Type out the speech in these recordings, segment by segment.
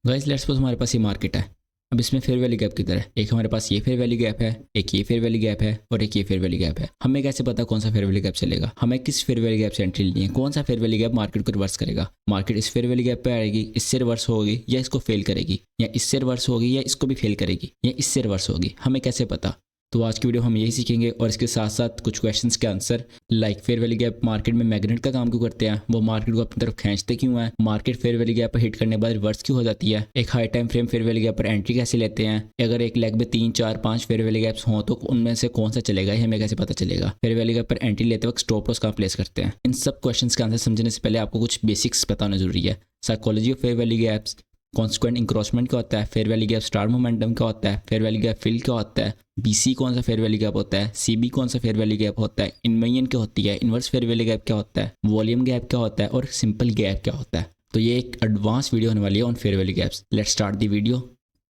Guys let's suppose हमारे पास ये मार्केट है। अब इसमें फेयर वैल्यू गैप किधर है? एक हमारे पास ये फेयर वैल्यू गैप है, एक ये फेयर वैल्यू गैप है और एक ये फेयर वैल्यू गैप है। हमें कैसे पता कौन सा फेयर वैल्यू गैप चलेगा? हमें किस फेयर वैल्यू गैप से एंट्री लेनी है? कौन सा फेयर वैल्यू गैप मार्केट को रिवर्स करेगा? मार्केट इस फेयर वैल्यू गैप पे आएगी, इससे रिवर्स होगी या इसको फेल करेगी, या इससे रिवर्स होगी या इसको भी फेल करेगी, या इससे रिवर्स होगी? हमें कैसे पता? तो आज की वीडियो हम यही सीखेंगे और इसके साथ साथ कुछ क्वेश्चंस के answer, like fair value gap market में मैग्नेट का काम क्यों करते हैं, वो मार्केट को अपनी तरफ खींचते क्यों हैं, मार्केट फेयर वैल्यू गैप पर हिट करने के बाद रिवर्स क्यों हो जाती है, एक high time frame fair value gap पर एंट्री कैसे लेते हैं, अगर एक लेग में 3 4 5 फेयर वैल्यू गैप्स हों तो उनमें से कौन सा चलेगा, हमें कैसे पता चलेगा, फेयर वैल्यू गैप पर एंट्री लेते वक्त स्टॉप लॉस कहाँ प्लेस करते हैं। इन सब क्वेश्चन के आंसर समझने से पहले आपको कुछ बेसिक्स बताना जरूरी है। Psychology of fair value gaps, consequent encroachment क्या होता है, fair value gap star momentum क्या होता है, फेयर वैल्यू गैप फिल क्या होता है, बीसी कौन सा फेयर वैल्यू गैप होता है, सीबी कौन सा फेयर वैल्यू गैप होता है, इनवर्जन क्या होती है, इनवर्स फेयर वैल्यू गैप क्या होता है, वॉल्यूम गैप क्या होता है और सिंपल गैप क्या होता है। तो ये एक एडवांस वीडियो होने वाली है on fair value gaps. Let's start the video.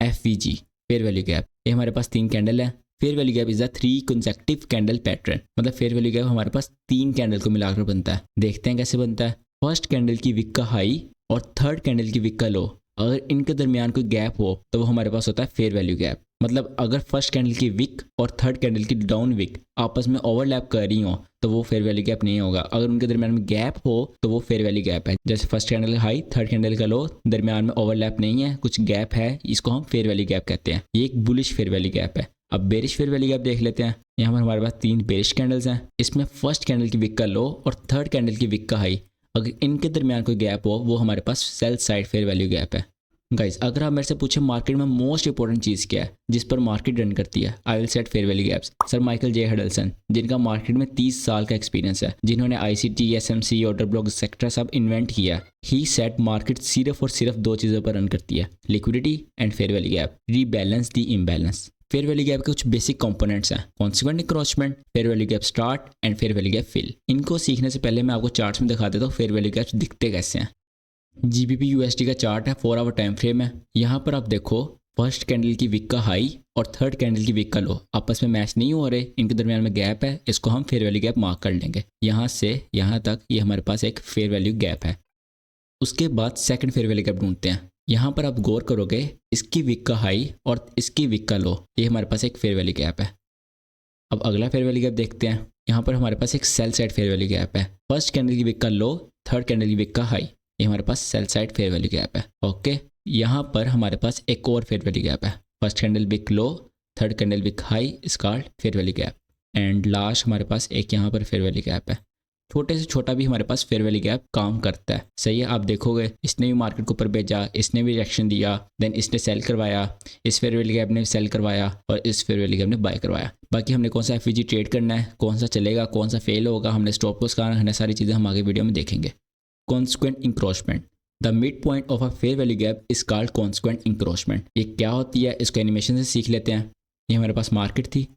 FVG fair value gap, ये हमारे पास 3 कैंडल है। Fair value gap is a 3 consecutive candle pattern, मतलब फेयर वैल्यू गैप हमारे पास 3 कैंडल को मिलाकर बनता है। देखते हैं कैसे बनता है। फर्स्ट कैंडल की विक का हाई और थर्ड कैंडल की विक का लो, अगर इनके दरमियान कोई गैप हो तो वो हमारे पास होता है फेयर वैल्यू गैप। मतलब अगर फर्स्ट कैंडल की विक और थर्ड कैंडल की डाउन विक आपस में ओवरलैप कर रही हो तो वो फेयर वैल्यू गैप नहीं होगा। अगर उनके दरमियान में गैप हो तो वो फेयर वैल्यू गैप है। जैसे फर्स्ट कैंडल का हाई थर्ड कैंडल का लो, दरमियान में ओवरलैप नहीं है, कुछ गैप है, इसको हम फेयर वैल्यू गैप कहते हैं। ये एक बुलिश फेयर वैल्यू गैप है। अब बेरिश फेयर वैल्यू गैप देख लेते हैं। यहाँ पर हमारे पास 3 बेरिश कैंडल्स हैं। इसमें फर्स्ट कैंडल की विक का लो और थर्ड कैंडल की विक का हाई, अगर इनके दरमियान कोई गैप हो वो हमारे पास sell side fair value gap है। गाइस अगर आप मेरे से पूछे मार्केट में मोस्ट इंपॉर्टेंट चीज़ क्या है जिस पर मार्केट रन करती है, I will set fair value gaps. Sir Michael J Huddleston, जिनका मार्केट में 30 साल का एक्सपीरियंस है, जिन्होंने ICT, SMC, order block etcetera सब इन्वेंट किया, ही सेट मार्केट सिर्फ और सिर्फ 2 चीज़ों पर रन करती है, liquidity and fair value gap, rebalance the imbalance. Fair value gap के कुछ बेसिक कंपोनेंट्स हैं, consequent encroachment, fair value gap start and fair value gap fill. इनको सीखने से पहले मैं आपको चार्ट्स में दिखा देता हूँ फेयर वैल्यू गैप्स दिखते कैसे हैं। जीबीपी यूएसडी का चार्ट है, 4 आवर टाइम फ्रेम है। यहाँ पर आप देखो फर्स्ट कैंडल की विक का हाई और थर्ड कैंडल की विक का लो आपस में मैच नहीं हो रहे, इनके दरमियान में गैप है, इसको हम फेयर वैल्यू गैप मार्क कर लेंगे। यहाँ से यहाँ तक ये हमारे पास एक फेयर वैल्यू गैप है। उसके बाद सेकंड फेयर वैल्यू गैप ढूंढते हैं। यहाँ पर आप गौर करोगे, इसकी विक का हाई और इसकी विक का लो, ये हमारे पास एक फेयर वैल्यू गैप है। अब अगला फेयर वैल्यू गैप देखते हैं। यहाँ पर हमारे पास एक sell side fair value gap है। फर्स्ट कैंडल की विक का लो, थर्ड कैंडल की विक का हाई, ये हमारे पास sell side fair value gap है। ओके, यहाँ पर हमारे पास एक और फेयर वैल्यू गैप है। First candle wick low, third candle wick high, is called fair value gap. And last हमारे पास एक यहाँ पर फेयर वैल्यू गैप है। छोटे से छोटा भी हमारे पास फेयर वैल्यू गैप काम करता है। सही है, आप देखोगे इसने भी मार्केट को ऊपर भेजा, इसने भी रिएक्शन दिया, देन इसने सेल करवाया, इस फेयर वैल्यू गैप ने सेल करवाया और इस फेयर वैल्यू गैप ने बाय करवाया। बाकी हमने कौन सा एफवीजी ट्रेड करना है, कौन सा चलेगा, कौन सा फेल होगा, हमने स्टॉप लॉस कहाँ रखना है, सारी चीज़ें हम आगे वीडियो में देखेंगे। Consequent encroachment, the mid point of a fair value gap is called consequent encroachment. ये क्या होती है, इसको एनिमेशन से सीख लेते हैं। ये हमारे पास मार्केट थी,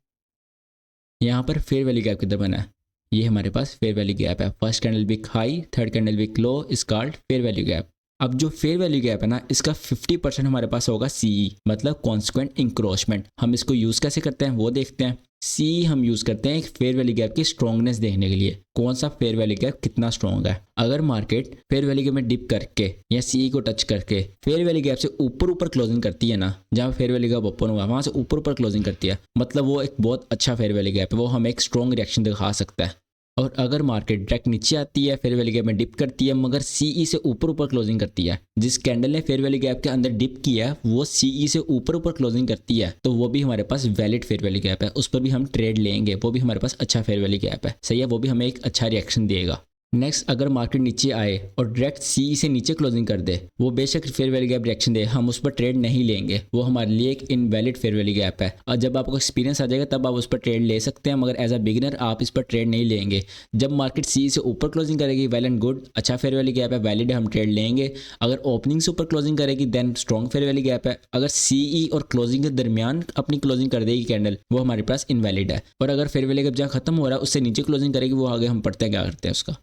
यहाँ पर फेयर वैल्यू गैप किधर बना है, ये हमारे पास फेयर वैल्यू गैप है। First candle wick high, third candle wick low, is called fair value gap. अब जो फेयर वैल्यू गैप है ना, इसका 50% हमारे पास होगा सीई, मतलब कॉन्सिक्वेंट इंक्रोचमेंट। हम इसको यूज़ कैसे करते हैं वो देखते हैं। सी हम यूज़ करते हैं एक फेयर वैल्यू गैप की स्ट्रॉन्गनेस देखने के लिए, कौन सा फेयर वैल्यू गैप कितना स्ट्रॉन्ग है। अगर मार्केट फेयर वैल्यू गैप में डिप करके या सी को टच करके फेयर वैल्यू गैप से ऊपर ऊपर क्लोजिंग करती है ना, जहाँ फेयर वैल्यू गैप ओपन हुआ वहाँ से ऊपर ऊपर क्लोजिंग करती है, मतलब वो एक बहुत अच्छा फेयर वैल्यू गैप है, वो हमें एक स्ट्रॉन्ग रिएक्शन दिखा सकता है। और अगर मार्केट डायरेक्ट नीचे आती है, फेयर वैल्यू गैप में डिप करती है, मगर सीई से ऊपर ऊपर क्लोजिंग करती है, जिस कैंडल ने फेयर वैल्यू गैप के अंदर डिप किया है वो सीई से ऊपर ऊपर क्लोजिंग करती है, तो वो भी हमारे पास वैलिड फेयर वैल्यू गैप है, उस पर भी हम ट्रेड लेंगे, वो भी हमारे पास अच्छा फेयर वैल्यू गैप है। सही है, वो भी हमें एक अच्छा रिएक्शन देगा। नेक्स्ट, अगर मार्केट नीचे आए और डायरेक्ट सी से नीचे क्लोजिंग कर दे, वो बेशक फेयर वैल्यू गैप रिएक्शन दे, हम उस पर ट्रेड नहीं लेंगे, वो हमारे लिए एक इनवैलिड फेयर वैल्यू गैप है। और जब आपको एक्सपीरियंस आ जाएगा तब आप उस पर ट्रेड ले सकते हैं, मगर एज अ बिगिनर आप इस पर ट्रेड नहीं लेंगे। जब मार्केट सी से ऊपर क्लोजिंग करेगी, वेल एंड गुड, अच्छा फेयर वैल्यू गैप है, वैलिड है, हम ट्रेड लेंगे। अगर ओपनिंग से ऊपर क्लोजिंग करेगी then strong fair value gap है। अगर सीई और क्लोजिंग के दरमियान अपनी क्लोजिंग कर देगी कैंडल, वो हमारे पास इनवैलिड है। और अगर फेयर वैल्यू गैप जहाँ खत्म हो रहा है उससे नीचे क्लोजिंग करेगी, वो आगे हम पढ़ते हैं क्या करते हैं उसका।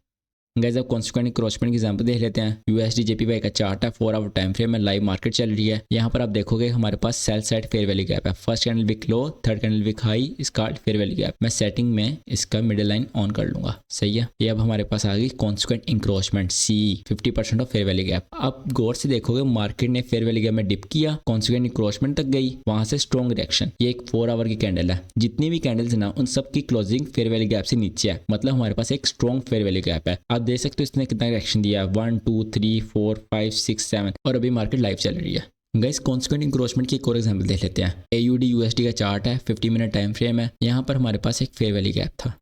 गाइस अब कॉन्सिक्वेंट इंक्रोचमेंट की एग्जांपल देख लेते हैं। यूएसडी जेपीवाई का चार्ट है, 4 आवर टाइम फ्रेम में लाइव मार्केट चल रही है। यहाँ पर आप देखोगे हमारे पास sell side fair value gap है। First candle wick low, third candle wick high, इसका फेयर वैल्यू गैप। मैं सेटिंग में इसका मिडिल लाइन ऑन कर लूंगा, सही है। ये अब हमारे पास आ गई consequent encroachment see 50% of fair value gap. अब गौर से देखोगे मार्केट ने फेयर वैल्यू गैप में डिप किया, कॉन्सिक्वेंट इंक्रोचमेंट तक गई, वहां से स्ट्रॉन्ग रिएक्शन। ये एक 4 आवर की कैंडल है। जितनी भी कैंडल्स ना उन सब की क्लोजिंग फेयर वैल्यू गैप से नीचे है, मतलब हमारे पास एक स्ट्रॉन्ग फेयर वैल्यू गैप है। आप देख सकते हो इसने कितना रिएक्शन दिया, 1 2 3 4 5 6 7 और अभी मार्केट लाइव चल रही है। गाइस कॉन्सिक्वेंट इंक्रोचमेंट की एक और एग्जांपल देख लेते हैं। AUD USD का चार्ट है, 50 मिनट टाइम फ्रेम है। यहाँ पर हमारे पास एक फेयर वैल्यू गैप था,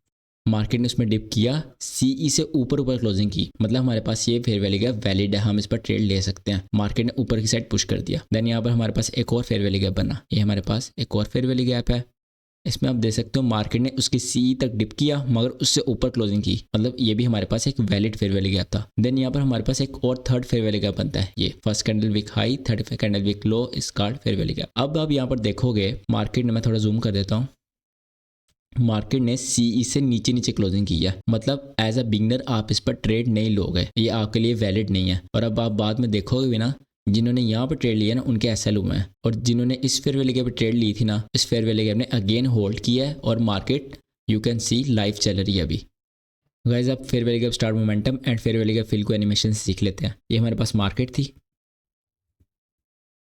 मार्केट ने उसमें डिप किया, CE से ऊपर क्लोजिंग की, मतलब हमारे पास ये फेयर वैल्यू गैप वैलिड है, हम इस पर ट्रेड ले सकते हैं। मार्केट ने ऊपर की साइड पुश कर दिया, देन यहाँ पर हमारे पास एक और फेयर वैल्यू गैप बना। ये हमारे पास एक और फेयर वैल्यू गैप है। इसमें आप देख सकते हो मार्केट ने उसकी CE तक डिप किया मगर उससे ऊपर क्लोजिंग की, मतलब ये भी हमारे पास एक वैलिड फेयर वैल्यू गैप था। देन यहाँ पर हमारे पास एक और थर्ड फेयर वैल्यू गैप बनता है। ये first candle wick high, third candle wick low, इस कार्ड फेयर वैल्यू गैप। अब आप यहाँ पर देखोगे मार्केट ने, मैं थोड़ा जूम कर देता हूँ, मार्केट ने CE से नीचे नीचे क्लोजिंग की है, मतलब एज अ बिगनर आप इस पर ट्रेड नहीं लोगे, ये आपके लिए वैलिड नहीं है। और अब आप बाद में देखोगे भी ना, जिन्होंने यहाँ पर ट्रेड लिया ना उनके SL हुए हैं, और जिन्होंने इस फेयर वैल्यू गैप पे ट्रेड ली थी ना, इस फेयर वैल्यू गैप ने अगेन होल्ड किया है और market you can see live चल रही है अभी। गाइस आप fair value gap star momentum and fair value gap fill को एनिमेशन से सीख लेते हैं। ये हमारे पास मार्केट थी,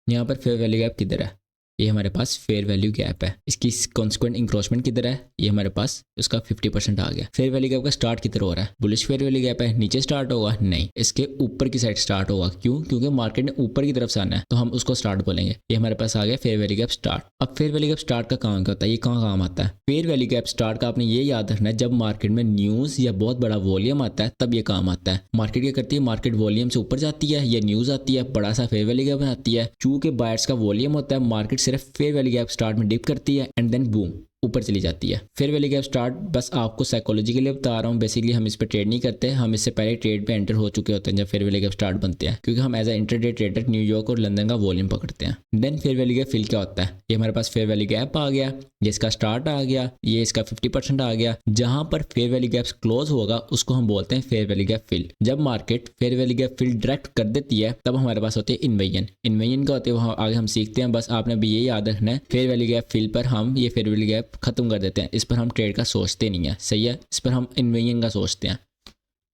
यहाँ पर फेयर वैल्यू गैप किधर है, ये हमारे पास फेयर वैल्यू गैप है। इसकी कॉन्सिक्वेंट इंक्रोचमेंट किधर है, ये हमारे पास उसका 50% आ गया। फेयर वैल्यू गैप का स्टार्ट किधर हो रहा है, बुलिश फेयर वैल्यू गैप है, नीचे स्टार्ट होगा नहीं, इसके ऊपर की साइड स्टार्ट होगा। क्यों? क्योंकि मार्केट ने ऊपर की तरफ से आना है, तो हम उसको स्टार्ट बोलेंगे। ये हमारे पास आ गया फेयर वैल्यू गैप स्टार्ट। अब फेयर वैल्यू गैप स्टार्ट का काम क्या होता है, ये कहाँ काम आता है? फेयर वैल्यू गैप स्टार्ट का आपने ये याद रखना है, जब मार्केट में न्यूज या बहुत बड़ा वॉल्यूम आता है तब ये काम आता है। मार्केट क्या करती है, मार्केट वॉल्यूम से ऊपर जाती है, या न्यूज आती है, बड़ा सा फेयर वैल्यू गैप बनाती है। चूंकि बायर्स का वॉल्यूम होता है, मार्केट सिर्फ फेयर वैल्यू गैप स्टार्ट में डिप करती है एंड देन बूम ऊपर चली जाती है। फेयर वैल्यू गैप स्टार्ट बस आपको साइकोलॉजी के लिए बता रहा हूँ, बेसिकली हम इस पर ट्रेड नहीं करते, हम इससे पहले ट्रेड पे एंटर हो चुके होते हैं जब फेयर वैल्यू गैप स्टार्ट बनते हैं, क्योंकि हम as a intraday trader New York और लंदन का वॉल्यूम पकड़ते हैं। Then fair value gap fill क्या होता है, ये हमारे पास फेयर वैल्यू गैप आ गया, ये इसका स्टार्ट आ गया, ये इसका 50% आ गया। जहां पर फेयर वैल्यू गैप क्लोज होगा उसको हम बोलते हैं फेयर वैल्यू गैप फिल। जब market fair value gap fill direct कर देती है तब हमारे पास होती है इन्वेजन। इन्वेजन का होते हैं वहाँ आगे हम सीखते हैं, बस आपने भी ये याद रखना है, फेयर वैल्यू गैप फिल पर हम ये फेयर वैल्यू गैप खत्म कर देते हैं, इस पर हम ट्रेड का सोचते नहीं है, सही है, इस पर हम इन्वेजन का सोचते हैं।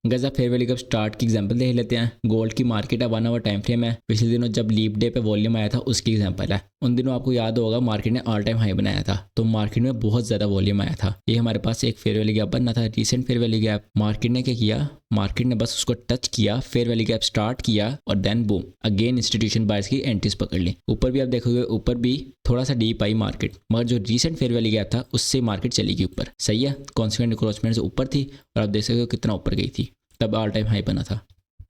गज़ा फेयर वैल्यू गैप स्टार्ट की एग्जांपल देख लेते हैं। गोल्ड की मार्केट है, 1 आवर टाइम फ्रेम है। पिछले दिनों जब लीप डे पे वॉल्यूम आया था उसकी एग्जांपल है। उन दिनों आपको याद होगा मार्केट ने ऑल टाइम हाई बनाया था, तो मार्केट में बहुत ज़्यादा वॉल्यूम आया था। ये हमारे पास एक फेयर वैल्यू गैप बनना था, recent fair value gap. Market ने क्या किया, मार्केट ने बस उसको टच किया, फेयर वैल्यू गैप स्टार्ट किया और then boom again institution buyers की एंट्रीज पकड़ ली। ऊपर भी आप देखोगे, ऊपर भी थोड़ा सा डीप आई मार्केट, मगर जो रिसेंट फेयर वैल्यू गैप था उससे मार्केट चली गई ऊपर, सही है। कॉन्सिक्वेंट इंक्रोचमेंट से ऊपर थी और आप देख सकते हो कितना ऊपर गई थी, तब ऑल टाइम हाई बना था।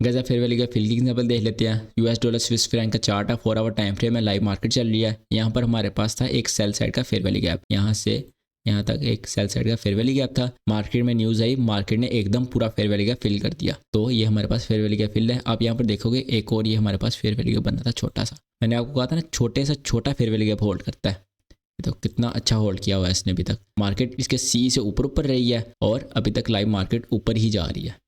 गज़ा फेयर वैल्यू गैप फिल की एग्जांपल देख लेते हैं। US डॉलर स्विस फ्रैंक का चार्ट है, 4 आवर टाइम फ्रेम में लाइव मार्केट चल रही है। यहाँ पर हमारे पास था एक सेल साइड का फेयर वैल्यू गैप, यहाँ से यहाँ तक एक सेल साइड का फेयर वैल्यू गैप था। मार्केट में न्यूज़ आई, मार्केट ने एकदम पूरा फेयर वैल्यू गैप फिल कर दिया, तो ये हमारे पास फेयर वैल्यू गैप फिल है। आप यहाँ पर देखोगे एक और ये हमारे पास फेयर वैल्यू गैप बनना था छोटा सा। मैंने आपको कहा था ना छोटे से छोटा फेयर वैल्यू गैप होल्ड करता है, तो कितना अच्छा होल्ड किया हुआ है इसने अभी तक। मार्केट इसके CE से ऊपर रही है और अभी तक लाइव मार्केट ऊपर ही जा रही है।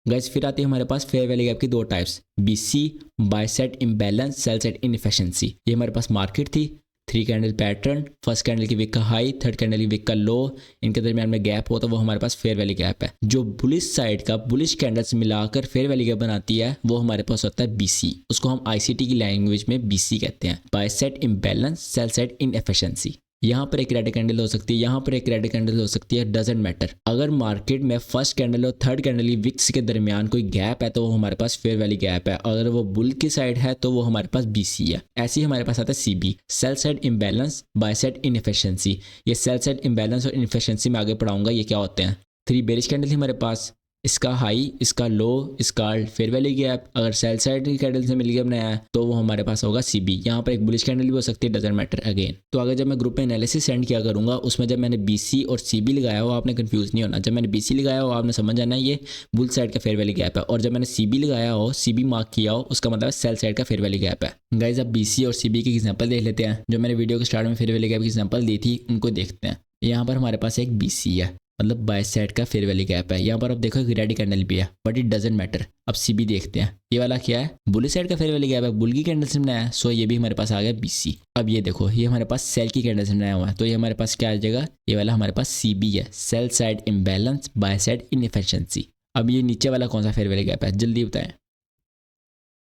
गाइस फिर आती है हमारे पास फेयर वैल्यू गैप की 2 types, BC buy side imbalance, sell side inefficiency. ये हमारे पास मार्केट थी, 3 कैंडल पैटर्न, फर्स्ट कैंडल की विक का हाई, थर्ड कैंडल की विक का लो, इनके दरमियान में गैप हो तो वो हमारे पास फेयर वैल्यू गैप है। जो बुलिश साइड का बुलिश कैंडल्स मिलाकर फेयर वैल्यू गैप बनाती है वो हमारे पास होता है BC, उसको हम ICT की लैंग्वेज में BC कहते हैं, buy side imbalance, sell side inefficiency. यहाँ पर एक रेड कैंडल हो सकती है, यहाँ पर एक रेड कैंडल हो सकती है, डजेंट मैटर। अगर मार्केट में फर्स्ट कैंडल और थर्ड कैंडल की विक्स के दरमियान कोई गैप है तो वो हमारे पास फेयर वैल्यू गैप है, अगर वो बुल की साइड है तो वो हमारे पास BC है। ऐसे ही हमारे पास आता है CB, sell side imbalance by side inefficiency. ये सेल साइड इम्बैलेंस और इनएफिशिएंसी में आगे पढ़ाऊंगा ये क्या होते हैं। 3 बेरिश कैंडल थी हमारे पास, इसका हाई, इसका लो, इसका फेयर वैल्यू गैप। अगर सेल साइड की कैंडल से मिल गया बनाया है तो वो हमारे पास होगा CB। यहाँ पर एक बुलिश कैंडल भी हो सकती है, डजंट मैटर अगेन। तो अगर जब मैं ग्रुप में एनालिसिस सेंड किया करूंगा उसमें जब मैंने BC और CB लगाया हो आपने कंफ्यूज नहीं होना। जब मैंने BC लगाया हो आपने समझ जाना ये बुल साइड का फेयर वैल्यू गैप है, और जब मैंने CB लगाया हो, CB मार्क किया हो, उसका मतलब सेल साइड का फेयर वैल्यू गैप है। गाइस अब BC और CB की एग्जांपल देख लेते हैं। जो मैंने वीडियो के स्टार्ट में फेयर वैल्यू गैप की एग्जांपल दी थी उनको देखते हैं। यहाँ पर हमारे पास एक BC है, मतलब बाय साइड का फेयर वैल्यू गैप है। यहाँ पर आप देखो एक रेड कैंडल भी है बट इट डजेंट मैटर। अब सीबी देखते हैं, ये वाला क्या है, बुल साइड का फेयर वैल्यू गैप है, बुल की कैंडल से बनाया है, सो ये भी हमारे पास आ गया बीसी। अब ये देखो ये हमारे पास सेल की कैंडल से बनाया हुआ है, तो ये हमारे पास क्या आ जाएगा, ये वाला हमारे पास सीबी है, sell side imbalance by side inefficiency. अब ये नीचे वाला कौन सा फेयर वैल्यू गैप है, जल्दी बताएं।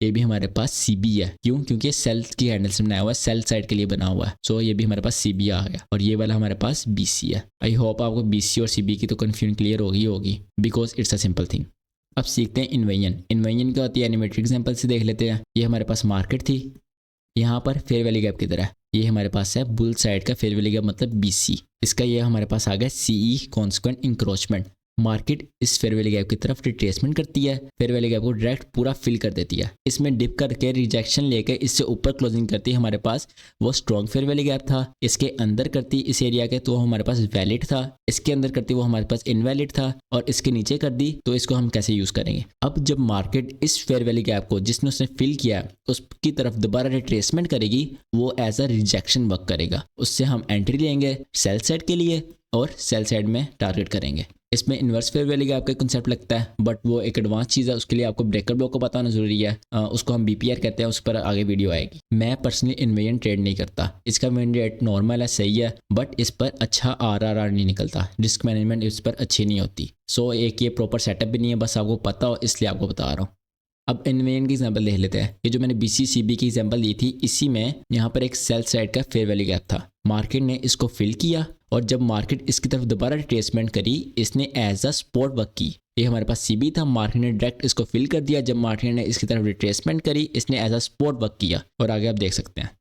ये भी हमारे पास सीबी है, क्यों, क्योंकि सेल की हैंडल से बनाया हुआ है, सेल साइड के लिए बना हुआ है, सो ये भी हमारे पास सीबी आ गया। और ये वाला हमारे पास बीसी है। आई होप आपको बीसी और सीबी की तो कन्फ्यूजन क्लियर होगी because it's a simple thing. अब सीखते हैं इन्वेजन। इन्वेजन क्या होती है, एनिमेटेड एग्जांपल से देख लेते हैं। ये हमारे पास मार्केट थी, यहाँ पर फेयर वैल्यू गैप की तरह ये हमारे पास है बुल साइड का फेयर वैल्यू गैप मतलब बीसी। इसका ये हमारे पास आ गया सीई कॉन्सिक्वेंट इंक्रोचमेंट। मार्केट इस फेयर वैल्यू गैप की तरफ रिट्रेसमेंट करती है, फेयर वैल्यू गैप को डायरेक्ट पूरा फिल कर देती है, इसमें डिप करके रिजेक्शन लेके इससे ऊपर क्लोजिंग करती है। हमारे पास वो स्ट्रॉन्ग फेयर वैल्यू गैप था, इसके अंदर करती इस एरिया के तो हमारे पास वैलिड था, इसके अंदर करती वो हमारे पास इनवैलिड था, और इसके नीचे कर दी तो इसको हम कैसे यूज करेंगे। अब जब मार्केट इस फेयर वैल्यू गैप को जिसने उसने फिल किया उसकी तरफ दोबारा रिट्रेसमेंट करेगी, वो एज अ रिजेक्शन वर्क करेगा। उससे हम एंट्री लेंगे सेल साइड के लिए और सेल साइड में टारगेट करेंगे। इसमें इन्वर्स फेयर वैल्यू गैप का कंसेप्ट लगता है, बट वो एक एडवांस चीज़ है, उसके लिए आपको ब्रेकर ब्लॉक को पता होना जरूरी है। उसको हम बीपीआर कहते हैं, उस पर आगे वीडियो आएगी। मैं पर्सनली इन्वेजन ट्रेड नहीं करता, इसका विन रेट नॉर्मल है, सही है, बट इस पर अच्छा आरआरआर नहीं निकलता, रिस्क मैनेजमेंट इस पर अच्छी नहीं होती। सो एक ये प्रॉपर सेटअप भी नहीं है, बस आपको पता हो इसलिए आपको बता रहा हूँ। अब इन्वेजन की एग्जांपल देख लेते हैं। ये जो मैंने बीसीसीबी की एग्जांपल दी थी, इसी में यहाँ पर एक सेल साइड का फेयर वैल्यू गैप था, मार्केट ने इसको फिल किया और जब मार्केट इसकी तरफ दोबारा रिट्रेसमेंट करी, इसने एज अ सपोर्ट वर्क की। ये हमारे पास सीबी था, मार्केट ने डायरेक्ट इसको फिल कर दिया, जब मार्केट ने इसकी तरफ रिट्रेसमेंट करी, इसने एज अ सपोर्ट वर्क किया। और आगे आप देख सकते हैं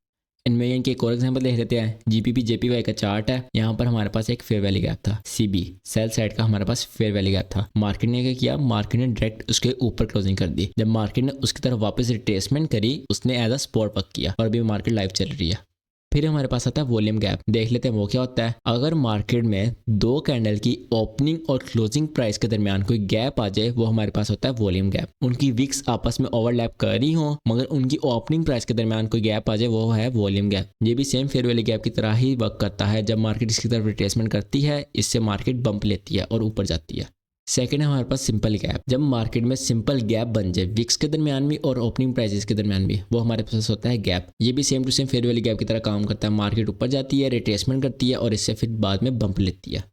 इनमें की एक और एग्जांपल देख लेते हैं। जीपीपी जेपीवाई का चार्ट है, यहाँ पर हमारे पास एक फेयर वैल्यू गैप था, सीबी सेल साइड का हमारे पास फेयर वैल्यू गैप था। मार्केट ने क्या किया, मार्केट ने डायरेक्ट उसके ऊपर क्लोजिंग कर दी, जब मार्केट ने उसकी तरफ वापस रिट्रेसमेंट करी, उसने एज अ सपोर्ट वर्क किया और अभी मार्केट लाइव चल रही है। फिर हमारे पास आता है वॉल्यूम गैप। देख लेते हैं वो क्या होता है। अगर मार्केट में दो कैंडल की ओपनिंग और क्लोजिंग प्राइस के दरमियान कोई गैप आ जाए, वो हमारे पास होता है वॉल्यूम गैप। उनकी विक्स आपस में ओवरलैप कर रही हो मगर उनकी ओपनिंग प्राइस के दरमियान कोई गैप आ जाए, वो है वॉल्यूम गैप। ये भी सेम फेयर वैल्यू गैप की तरह ही वर्क करता है। जब मार्केट इसकी तरफ रिट्रेसमेंट करती है, इससे मार्केट बंप लेती है और ऊपर जाती है। सेकंड है हमारे पास सिंपल गैप। जब मार्केट में सिंपल गैप बन जाए विक्स के दरमियान भी और ओपनिंग प्राइसेस के दरमियान भी, वो हमारे पास होता है गैप। ये भी same to same fair value gap की तरह काम करता है। मार्केट ऊपर जाती है, रिट्रेसमेंट करती है और इससे फिर बाद में बंप लेती है।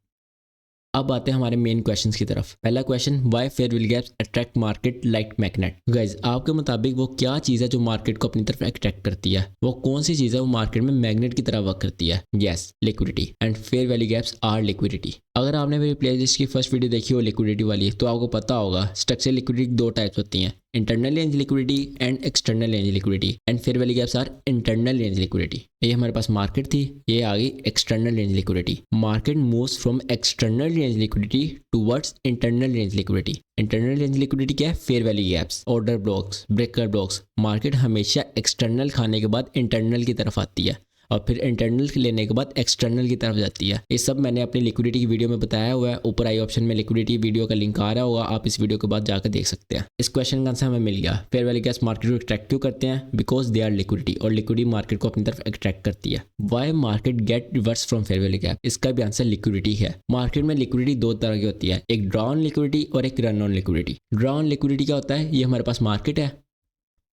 अब आते हैं हमारे मेन क्वेश्चंस की तरफ। पहला question, why fair value gaps attract market like magnet. Guys आपके मुताबिक वो क्या चीज़ है जो मार्केट को अपनी तरफ अट्रैक्ट करती है, वो कौन सी चीज़ है वो मार्केट में मैग्नेट की तरह वर्क करती है। Yes, liquidity. And fair value gaps are liquidity. अगर आपने मेरी प्लेलिस्ट की फर्स्ट वीडियो देखी हो लिक्विडिटी वाली, तो आपको पता होगा स्ट्रक्चर लिक्विडिटी दो टाइप्स होती हैं, internal range liquidity and external range liquidity. And fair value gaps are internal range liquidity. ये हमारे पास मार्केट थी, ये आ गई external range liquidity. Market moves from external range liquidity towards internal range liquidity. Internal range liquidity क्या है, fair value gaps, order blocks, breaker blocks. Market हमेशा एक्सटर्नल खाने के बाद इंटरनल की तरफ आती है और फिर इंटरनल लेने के बाद एक्सटर्नल की तरफ जाती है। ये सब मैंने अपनी लिक्विडिटी की वीडियो में बताया हुआ है, ऊपर आई ऑप्शन में लिक्विडिटी वीडियो का लिंक आ रहा होगा, आप इस वीडियो के बाद जाकर देख सकते हैं। इस क्वेश्चन का आंसर हमें मिल गया। फेयर वैल्यू गैप्स मार्केट को अट्रैक्ट क्यों करते हैं, बिकॉज दे आर लिक्विडिटी, और लिक्विडिटी मार्केट को अपनी तरफ अट्रैक्ट करती है। Why market get reverse from fair value gap, इसका भी आंसर लिक्विडिटी है। मार्केट में लिक्विडिटी दो तरह की होती है, एक ड्रॉ ऑन लिक्विडिटी और एक run on liquidity. Draw on liquidity क्या होता है, ये हमारे पास मार्केट है,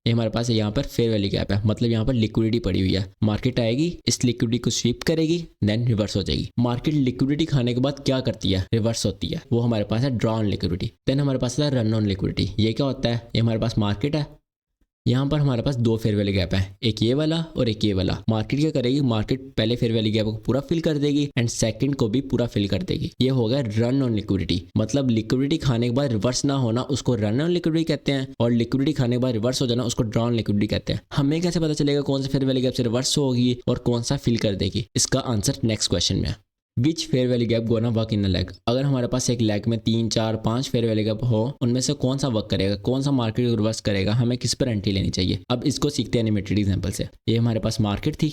ये हमारे पास यहाँ पर फेयर वैल्यू गैप है, मतलब यहाँ पर लिक्विडिटी पड़ी हुई है। मार्केट आएगी, इस लिक्विडिटी को स्वीप करेगी, देन रिवर्स हो जाएगी। मार्केट लिक्विडिटी खाने के बाद क्या करती है, रिवर्स होती है, वो हमारे पास है ड्रॉ ऑन लिक्विडिटी। देन हमारे पास है रन ऑन लिक्विडिटी। ये क्या होता है, ये हमारे पास मार्केट है, यहाँ पर हमारे पास दो फेयर वैल्यू गैप है, एक ये वाला और एक ये वाला। मार्केट क्या करेगी, मार्केट पहले फेयर वैल्यू गैप को पूरा फिल कर देगी एंड सेकंड को भी पूरा फिल कर देगी। ये हो गया रन ऑन लिक्विडिटी, मतलब लिक्विडिटी खाने के बाद रिवर्स ना होना उसको रन ऑन लिक्विडिटी कहते हैं, और लिक्विडिटी खाने के बाद रिवर्स हो जाना उसको ड्रॉ ऑन लिक्विडिटी कहते हैं। हमें कैसे पता चलेगा कौन सा फेयर वैल्यू गैप से रिवर्स होगी और कौन सा फिल कर देगी, इसका आंसर नेक्स्ट क्वेश्चन में है। Which fair value gap gonna work in a leg. अगर हमारे पास एक लेग में 3, 4, 5 फेयर वैल्यू गैप हो, उनमें से कौन सा वर्क करेगा, कौन सा मार्केट को रिवर्स करेगा, हमें किस पर एंट्री लेनी चाहिए। अब इसको सीखते हैं एनिमेटेड एग्जांपल से। ये हमारे पास मार्केट थी,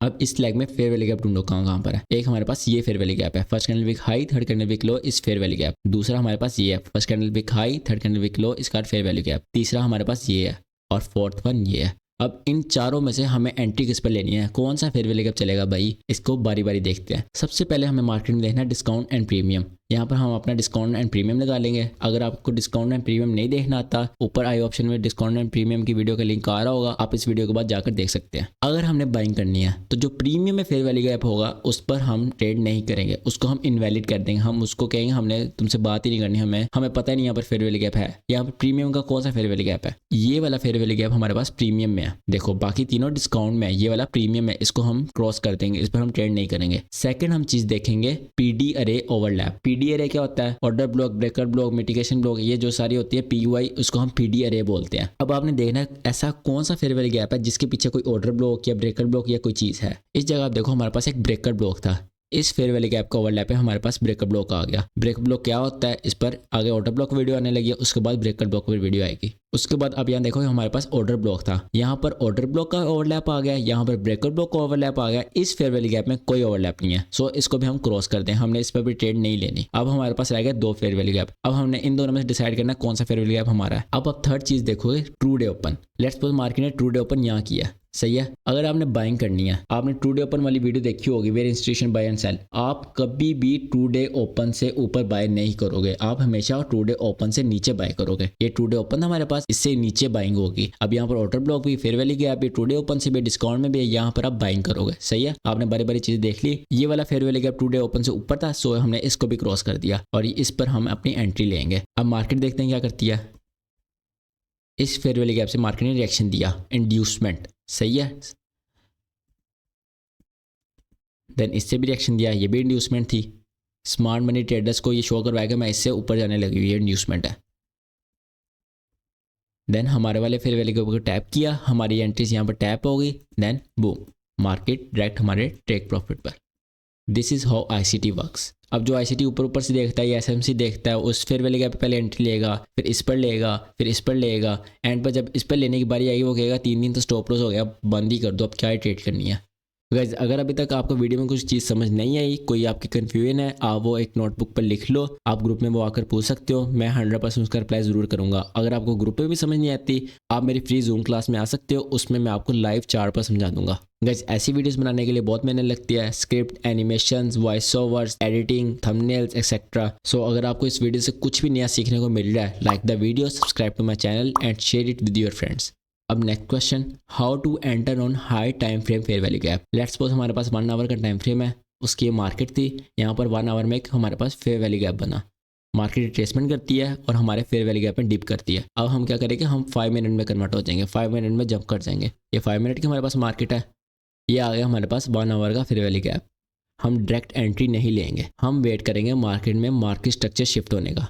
अब इस लेग में फेयर वैल्यू गैप ढूंढो कहाँ पर है। एक हमारे पास ये फेयर वैल्यू गैप है, first candle wick high, third candle wick low, इस फेयर वैल्यू गैप। दूसरा हमारे पास ये है, first candle wick high, third candle wick low, इसका फेयर वैल्यू गैप। तीसरा हमारे पास ये है और फोर्थ वन ये है। अब इन चारों में से हमें एंट्री किस पर लेनी है, कौन सा फेयर वैल्यू गैप चलेगा भाई, इसको बारी बारी देखते हैं। सबसे पहले हमें मार्केट में देखना है डिस्काउंट एंड प्रीमियम। यहाँ पर हम अपना डिस्काउंट एंड प्रीमियम लगा लेंगे। अगर आपको डिस्काउंट एंड प्रीमियम नहीं देखना आता, ऊपर आई ऑप्शन में डिस्काउंट एंड प्रीमियम की वीडियो का लिंक आ रहा होगा, आप इस वीडियो के बाद जाकर देख सकते हैं। अगर हमने बाइंग करनी है तो जो प्रीमियम में फेयर वैल्यू गैप होगा उस पर हम ट्रेड नहीं करेंगे, उसको हम इनवैलिड कर देंगे। हम उसको कहेंगे हमने तुमसे बात ही नहीं करनी, हमें पता ही नहीं यहाँ पर फेयर वैल्यू गैप है। यहाँ पर प्रीमियम का कौन सा फेयर वैल्यू गैप है, ये वाला फेयर वैल्यू गैप हमारे पास प्रीमियम में है। देखो बाकी तीनों डिस्काउंट में है, ये वाला प्रीमियम है, इसको हम क्रॉस कर देंगे, इस पर हम ट्रेड नहीं करेंगे। सेकंड हम चीज देखेंगे पीडी अरे ओवरलैप। पीडी अरे क्या होता है, order block, breaker block, mitigation block, ये जो सारी होती है पीयूआई, उसको हम पीडी अरे बोलते हैं। अब आपने देखना है ऐसा कौन सा फेयर वैल्यू गैप है जिसके पीछे कोई ऑर्डर ब्लॉक या ब्रेकर ब्लॉक या कोई चीज है। इस जगह आप देखो हमारे पास एक ब्रेकर ब्लॉक था, इस फेयर वैल्यू गैप का ओवरलैप है, हमारे पास ब्रेकर ब्लॉक आ गया। ब्रेकर ब्लॉक क्या होता है, इस पर आगे ऑर्डर ब्लॉक वीडियो आने लगी है, उसके बाद ब्रेकर ब्लॉक पर वीडियो आएगी। उसके बाद अब यहाँ देखो हमारे पास ऑर्डर ब्लॉक था, यहाँ पर ऑर्डर ब्लॉक का ओवरलैप आ गया, यहाँ पर ब्रेकर ब्लॉक का ओवरलैप आ गया। इस फेयर वैल्यू गैप में कोई ओवरलैप नहीं है, सो इसको भी हम क्रॉस कर दें, हमने इस पर भी ट्रेड नहीं लेनी। अब हमारे पास रह गया दो फेयर वैल्यू गैप। अब हमने इन दोनों में से डिसाइड करना कौन सा फेयर वैल्यू गैप हमारा है। अब आप थर्ड चीज देखोगे true day open. Let's suppose market ने ट्रू डे ओपन यहाँ किया, सही है। अगर आपने बाइंग करनी है, आपने ट्रू डे ओपन वाली वीडियो देखी होगी, where institution buy and sell, आप कभी भी ट्रू डे ओपन से ऊपर बाय नहीं करोगे, आप हमेशा ट्रू डे ओपन से नीचे बाय करोगे। ये ट्रू डे ओपन हमारे पास, इससे नीचे बाइंग होगी। अब यहाँ पर ऑर्डर ब्लॉक भी, फेयर वैल्यू गैप भी, ट्रू डे ओपन से भी, डिस्काउंट में भी, यहाँ पर आप बाइंग करोगे, सही है। आपने बारी बारी चीज देख ली। ये वाला fair value gap true day open से ऊपर था, सो हमने इसको भी क्रॉस कर दिया और इस पर हम अपनी एंट्री लेंगे। अब मार्केट देखते हैं क्या करती है। इस फेयर वैल्यू गैप से मार्केट ने रिएक्शन दिया, इंड्यूसमेंट, सही है। देन इससे भी रिएक्शन दिया, ये भी इंड्यूसमेंट थी। स्मार्ट मनी ट्रेडर्स को ये शो करवाएगा मैं इससे ऊपर जाने लगी हुई, ये इंड्यूसमेंट है। देन हमारे वाले फेयर वैल्यू के ऊपर टैप किया, हमारी एंट्रीज यहाँ पर टैप हो गई। देन बूम, मार्केट डायरेक्ट हमारे टेक प्रॉफिट पर। This is how ICT works. अब जो आईसीटी ऊपर ऊपर से देखता है, ये एसएमसी देखता है, उस फेयर वैल्यू गैप पे पहले एंट्री लेगा, फिर इस पर लेगा, फिर इस पर लेगा। एंड पर जब इस पर लेने की बारी आएगी वो कहेगा 3 दिन तो स्टॉप लॉस हो गया, बंद ही कर दो, अब क्या ही ट्रेड करनी है। गाइस अगर अभी तक आपको वीडियो में कुछ चीज़ समझ नहीं आई, कोई आपकी कन्फ्यूजन है, आप वो एक नोटबुक पर लिख लो, आप ग्रुप में वो आकर पूछ सकते हो, मैं 100% उसका रिप्लाई ज़रूर करूंगा। अगर आपको ग्रुप में भी समझ नहीं आती, आप मेरी फ्री जूम क्लास में आ सकते हो, उसमें मैं आपको लाइव चार्ट पर समझा दूंगा। गाइस ऐसी वीडियोस बनाने के लिए बहुत मेहनत लगती है, script, animations, voice overs, editing, thumbnails etcetera. So अगर आपको इस वीडियो से कुछ भी नया सीखने को मिल रहा है, like the video, subscribe to my channel and share it with your friends. अब next question, how to enter on high time frame fair value gap. Let's suppose हमारे पास 1 आवर का टाइम फ्रेम है, उसकी मार्केट थी, यहाँ पर 1 our में एक हमारे पास फेयर वैल्यू गैप बना। मार्केट रिट्रेसमेंट करती है और हमारे फेयर वैल्यू गैप में डिप करती है। अब हम क्या करेंगे, हम 5 मिनट में कन्वर्ट हो जाएंगे, 5 मिनट में जंप कर जाएंगे। ये 5 मिनट की हमारे पास मार्केट है, ये आ गया हमारे पास 1 आवर का फेयर वैल्यू गैप। हम डायरेक्ट एंट्री नहीं लेंगे, हम वेट करेंगे मार्केट में मार्केट स्ट्रक्चर शिफ्ट होने का।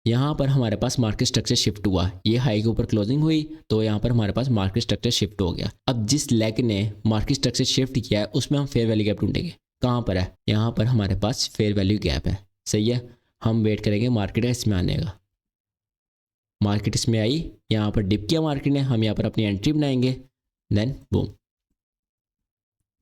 यहाँ पर हमारे पास मार्केट स्ट्रक्चर शिफ्ट हुआ, ये हाई के ऊपर क्लोजिंग हुई तो यहाँ पर हमारे पास मार्केट स्ट्रक्चर शिफ्ट हो गया। अब जिस लेग ने मार्केट स्ट्रक्चर शिफ्ट किया है उसमें हम फेयर वैल्यू गैप ढूंढेंगे। कहाँ पर है, यहाँ पर हमारे पास फेयर वैल्यू गैप है, सही है। हम वेट करेंगे मार्केट इसमें आने का। मार्केट इसमें आई, यहाँ पर डिप किया मार्केट ने, हम यहाँ पर अपनी एंट्री बनाएंगे। Then boom,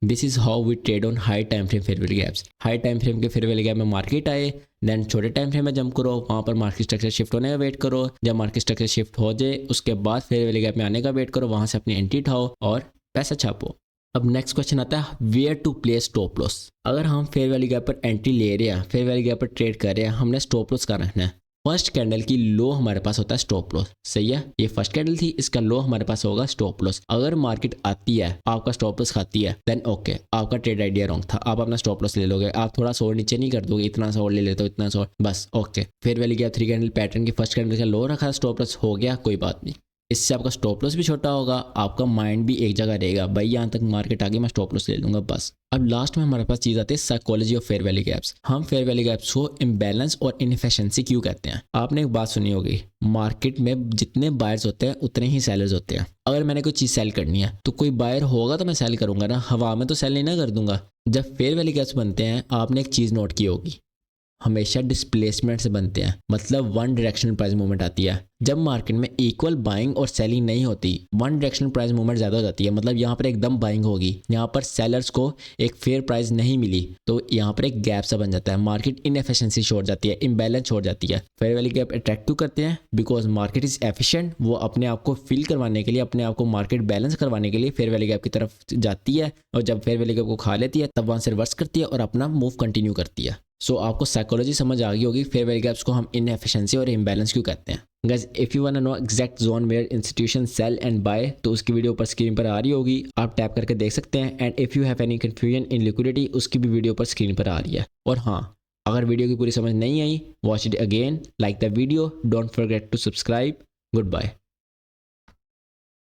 this is how we trade on high time frame fair value gaps. High time frame के फेयर वैल्यू गैप में मार्केट आए, देन छोटे टाइम फ्रेम में जंप करो, वहाँ पर मार्केट स्ट्रक्चर शिफ्ट होने का वेट करो। जब मार्केट स्ट्रक्चर शिफ्ट हो जाए उसके बाद फेयर वैल्यू गैप में आने का वेट करो, वहाँ से अपनी एंट्री उठाओ और पैसा छापो। अब नेक्स्ट क्वेश्चन आता है, where to place stop loss. अगर हम फेयर वैल्यू गैप पर एंट्री ले रहे हैं, फेयर वैल्यू गैप पर ट्रेड कर रहे हैं, हमने स्टॉप लॉस कहाँ रखना है। फर्स्ट कैंडल की लो हमारे पास होता है स्टॉप लॉस, सही है। ये फर्स्ट कैंडल थी, इसका लो हमारे पास होगा स्टॉप लॉस। अगर मार्केट आती है, आपका स्टॉप लॉस खाती है, देन ओके, आपका ट्रेड आइडिया रॉन्ग था, आप अपना स्टॉप लॉस ले लोगे। आप थोड़ा सा और नीचे नहीं कर दोगे, इतना सा और ले लेते हो, इतना सा और, बस okay. Fair value gap 3 candle pattern की फर्स्ट कैंडल का लो रखा, स्टॉप लॉस हो गया, कोई बात नहीं। इससे आपका स्टॉप लॉस भी छोटा होगा, आपका माइंड भी एक जगह रहेगा, भाई यहाँ तक मार्केट आ गई, मैं स्टॉप लॉस ले लूंगा बस। अब लास्ट में हमारे पास चीज़ आती है psychology of fair value gaps. हम फेयर वैल्यू गैप्स को इम्बैलेंस और इनएफिशिएंसी क्यों कहते हैं। आपने एक बात सुनी होगी, मार्केट में जितने बायर्स होते हैं उतने ही सेलर्स होते हैं। अगर मैंने कोई चीज़ सेल करनी है तो कोई बायर होगा तो मैं सेल करूंगा ना, हवा में तो सेल नहीं ना कर दूंगा। जब फेयर वैल्यू गैप्स बनते हैं, आपने एक चीज़ नोट की होगी, हमेशा डिस्प्लेसमेंट से बनते हैं, मतलब वन डायरेक्शनल प्राइस मूवमेंट आती है। जब मार्केट में इक्वल बाइंग और सेलिंग नहीं होती, वन डायरेक्शनल प्राइस मूवमेंट ज़्यादा हो जाती है, मतलब यहाँ पर एकदम बाइंग होगी, यहाँ पर सेलर्स को एक फेयर प्राइस नहीं मिली, तो यहाँ पर एक गैप सा बन जाता है, मार्केट इनएफिशिएंसी छोड़ जाती है, इम्बैलेंस छोड़ जाती है। फेयर वैल्यू गैप अट्रैक्टिव करते हैं बिकॉज मार्केट इज एफिशिएंट, वो अपने आप को फिल करवाने के लिए, अपने आप को मार्केट बैलेंस करवाने के लिए फेयर वैल्यू गैप की तरफ जाती है, और जब फेयर वैल्यू गैप को खा लेती है तब वहाँ से रिवर्स करती है और अपना मूव कंटिन्यू करती है। सो आपको साइकोलॉजी समझ आ गई होगी फेयर वैल्यू गैप्स को हम इनएफिशिएंसी और इम्बैलेंस क्यों कहते हैं। Guys if you want to know exact zone where institution sell and buy, तो उसकी वीडियो पर स्क्रीन पर आ रही होगी, आप टैप करके देख सकते हैं। And if you have any confusion in liquidity, उसकी भी वीडियो पर स्क्रीन पर आ रही है। और हाँ, अगर वीडियो की पूरी समझ नहीं आई, watch it again, like the video, don't forget to subscribe. Good bye.